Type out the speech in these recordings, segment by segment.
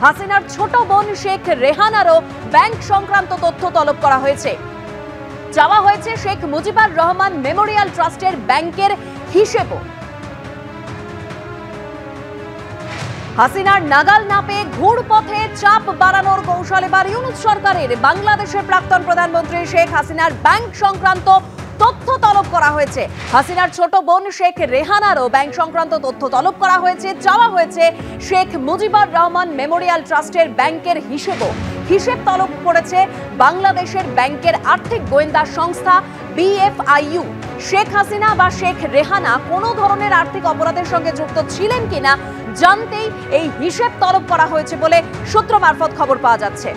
হাসিনার ছোট বোন শেখ রেহানারও ব্যাংক সংক্রান্ত তথ্য তলব করা হয়েছে। চাওয়া হয়েছে শেখ মুজিবুর রহমান মেমোরিয়াল ট্রাস্টের ব্যাংকের হিসেবও। হাসিনার নাগাল না পেয়ে ঘুরপথে চাপ বাড়ানোর কৌশল এবার ইউনূস সরকারের। বাংলাদেশের প্রাক্তন প্রধানমন্ত্রী শেখ হাসিনার ব্যাংক সংক্রান্ত তথ্য তলব করা হয়েছে। হাসিনার ছোট বোন শেখ রেহানারও ব্যাংক সংক্রান্ত তথ্য তলব করা হয়েছে। চাওয়া হয়েছে শেখ মুজিবুর রহমান মেমোরিয়াল ট্রাস্টের ব্যাংকের হিসেবও। হিসেব তলব করেছে বাংলাদেশের ব্যাংকের আর্থিক গোয়েন্দা সংস্থা BFIU। শেখ হাসিনা বা শেখ রেহানা কোনো ধরনের আর্থিক অপরাধের সঙ্গে যুক্ত ছিলেন কিনা জানতেই এই হিসেব তলব করা হয়েছে বলে সূত্র মারফত খবর পাওয়া যাচ্ছে।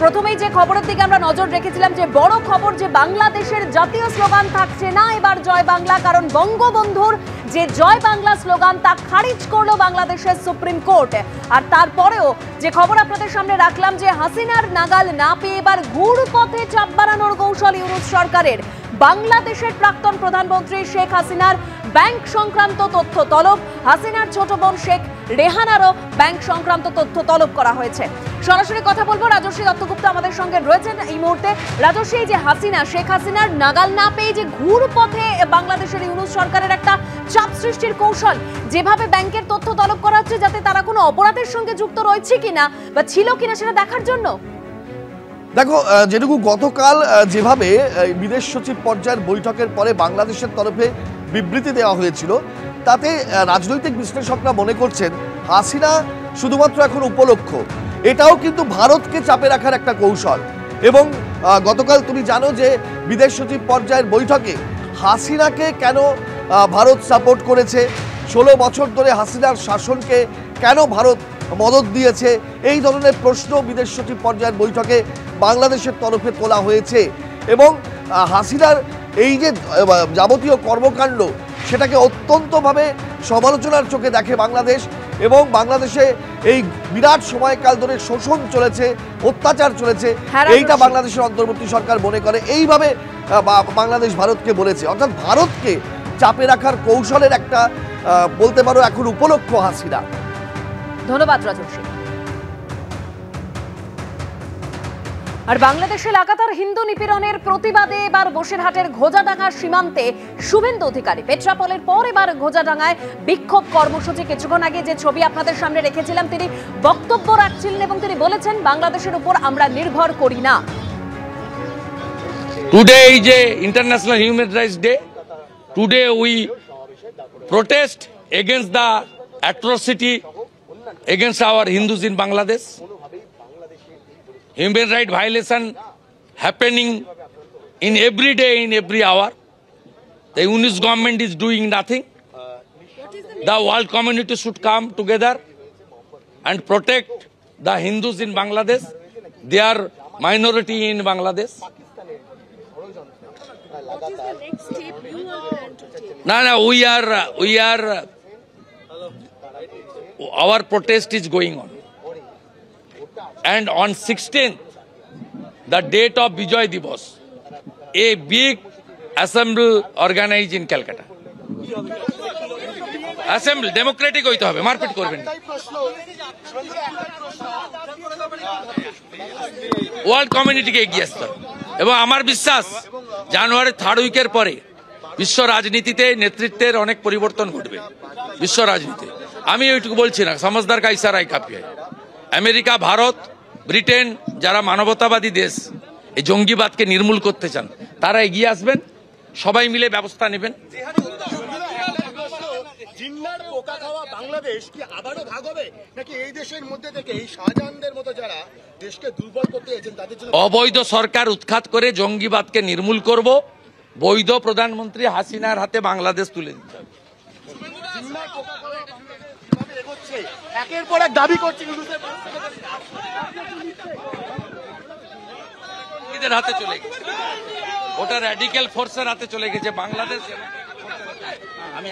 প্রথমেই যে খবরের দিকে আমরা নজর রেখেছিলাম, যে বড় খবর যে বাংলাদেশের জাতীয় স্লোগান থাকছে না এবার জয় বাংলা, কারণ বঙ্গবন্ধুর যে জয় বাংলা স্লোগান তা খারিজ করলো বাংলাদেশের সুপ্রিম কোর্ট। আর তারপরেও যে খবর আপনাদের সামনে রাখলাম, যে হাসিনার নাগাল না পেয়ে এবার ঘুরপথে চাপ বাড়ানোর কৌশল ইউনূস সরকারের। বাংলাদেশের প্রাক্তন প্রধানমন্ত্রী শেখ হাসিনার ব্যাংক সংক্রান্ত তথ্য তলব। হাসিনার ছোট বোন শেখ রেহানারও ব্যাংক সংক্রান্ত তথ্য তলব করা হয়েছে। সরাসরি কথা বলবো, রাজশ্রী দত্তগুপ্ত আমাদের সঙ্গে রয়েছেন এই মুহূর্তে। রাজশ্রী, যে শেখ হাসিনার নাগাল না পেয়ে যে ঘুরপথে বাংলাদেশের ইউনূস সরকারের একটা চাপ সৃষ্টির কৌশল, যেভাবে ব্যাংকের তথ্য তলব করা হচ্ছে যাতে তারা কোনো অপরাধের সঙ্গে যুক্ত রয়েছে কিনা বা ছিল কিনা সেটা দেখার জন্য। দেখো, যেটুকু গতকাল যেভাবে বিদেশ সচিব পর্যায়ের বৈঠকের পরে বাংলাদেশের তরফে বিবৃতি দেওয়া হয়েছিল, তাতে রাজনৈতিক বিশ্লেষকরা মনে করছেন হাসিনা শুধুমাত্র এখন উপলক্ষ, এটাও কিন্তু ভারতকে চাপে রাখার একটা কৌশল। এবং গতকাল তুমি জানো যে বিদেশ সচিব পর্যায়ের বৈঠকে হাসিনাকে কেন ভারত সাপোর্ট করেছে, 16 বছর ধরে হাসিনার শাসনকে কেন ভারত মদত দিয়েছে, এই ধরনের প্রশ্ন বিদেশ সচিব পর্যায়ের বৈঠকে বাংলাদেশের তরফে তোলা হয়েছে। এবং হাসিনার এই যে যাবতীয় কর্মকাণ্ড, সেটাকে অত্যন্তভাবে সমালোচনার চোখে দেখে বাংলাদেশ। এবং বাংলাদেশে এই বিরাট সময়কাল ধরে শোষণ চলেছে, অত্যাচার চলেছে, এইটা বাংলাদেশের অন্তর্বর্তী সরকার মনে করে। এইভাবে বাংলাদেশ ভারতকে বলেছে, অর্থাৎ ভারতকে চাপে রাখার কৌশলের একটা বলতে পারো এখন উপলক্ষ হাসিনা। ধন্যবাদ রাজশ্রী। আর বাংলাদেশে লাগাতার হিন্দু নিপীড়নের প্রতিবাদে এবার বসিরহাটের ঘোজাডাঙ্গা সীমান্তে শুভেন্দু অধিকারী পেট্রাপোলের পর এবার ঘোজাডাঙ্গায় বিক্ষোভ কর্মসূচি। কিছুক্ষণ আগে যে ছবি আপনাদের সামনে রেখেছিলাম, তিনি বক্তব্য রাখছিলেন এবং তিনি বলেছেন বাংলাদেশের উপর আমরা নির্ভর করি না। Today is a international human rights day. Today we protest against the atrocity against our Hindus in Bangladesh. Human rights violation happening in every day, in every hour. The Yunus government is doing nothing. The world community should come together and protect the Hindus in Bangladesh. They are minority in Bangladesh. What is the next step you are planning to take? No, we are our protest is going on, and on 16th, the date of Bijoy Divas, a big assembly organized in Calcutta. Assembly democratic hoite hobe, marpit korben na, world community ke egiye aste hobe. Ebong amar bishwas January 3rd উইকের পরে বিশ্ব রাজনীতিতে নেতৃত্বের অনেক পরিবর্তন ঘটবে। বিশ্ব রাজনীতি আমি ওইটুকু বলছি না, সমঝদার কা ইশারায় কাফি হয়। আমেরিকা, ভারত, ব্রিটেন যারা মানবতাবাদী দেশ, এই জঙ্গিবাদকে নির্মূল করতে চান, তারা এগিয়ে আসবেন, সবাই মিলে ব্যবস্থা নেবেন। জিন্নার পোকা খাওয়া বাংলাদেশ কি আবারও ভাগ হবে, নাকি এই দেশের মধ্যে থেকে এই শাহজাহানদের মতো যারা দেশকে দুর্বল করতে এসেছেন তাদের জন্য অবৈধ সরকার উৎখাত করে জঙ্গিবাদকে নির্মূল করব, বৈধ প্রধানমন্ত্রী হাসিনার হাতে বাংলাদেশ তুলে দিতে হবে। একের পর এক দাবি করছে এদের হাতে চলে গেছে, ওটা র্যাডিক্যাল ফোর্সের হাতে চলে গেছে বাংলাদেশ। আমি